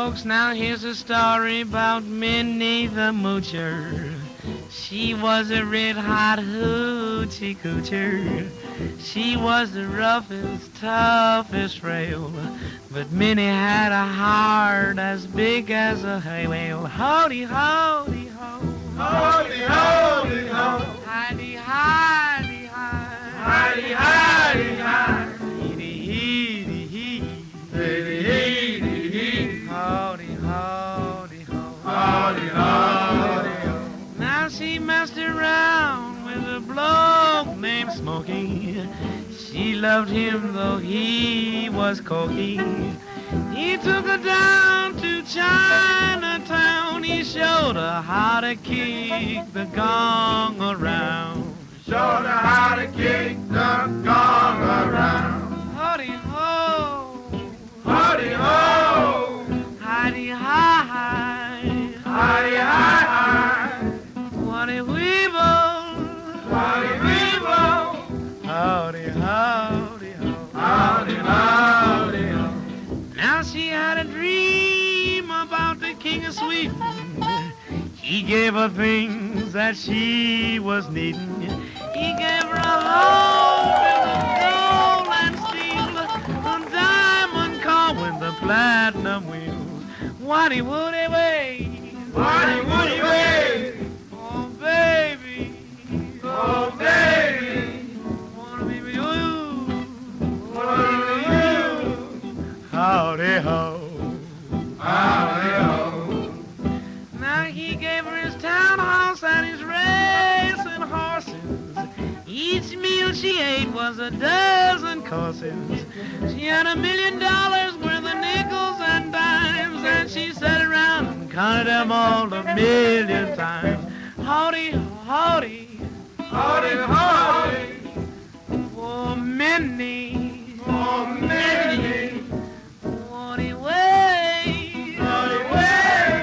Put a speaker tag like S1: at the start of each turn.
S1: folks, now here's a story about Minnie the Moocher. She was a red-hot hoochie coocher. She was the roughest, toughest frail, but Minnie had a heart as big as a hay whale. Howdy, howdy, ho.
S2: Howdy, howdy, ho.
S1: Hidey, hidey, hi.
S2: Hidey, hidey, hi.
S1: Heedy, heedy, hee.
S2: Heedy, heedy, hee.
S1: Howdy, howdy, ho.
S2: Howdy, howdy, ho.
S1: Now she messed around with a bloke named Smokey. She loved him though he was cocky. He took her down to Chinatown. He showed her how to kick the gong around.
S2: Showed her how to kick the gong around.
S1: Howdy ho,
S2: Howdy, ho.
S1: hidey hi,
S2: Howdy, hi, hi.
S1: Waddy weevil,
S2: Howdy, weevil.
S1: howdy, howdy ho.
S2: Howdy, howdy, ho.
S1: Now she had a dream about the King of Sweden. He gave her things that she was needing. He gave her a home with gold and steel, a diamond car with the platinum wheels. Waddy woody way,
S2: Waddy woody way.
S1: oh baby,
S2: Oh, baby.
S1: wanna be with you.
S2: What are you?
S1: Howdy ho.
S2: Howdy, ho.
S1: Now he gave her his townhouse and his racing horses. Each meal she ate was a dozen courses. She had $1 million worth of nickels and dimes, and she sat around and counted them all 1,000,000 times. Howdy, howdy,
S2: Howdy, ho.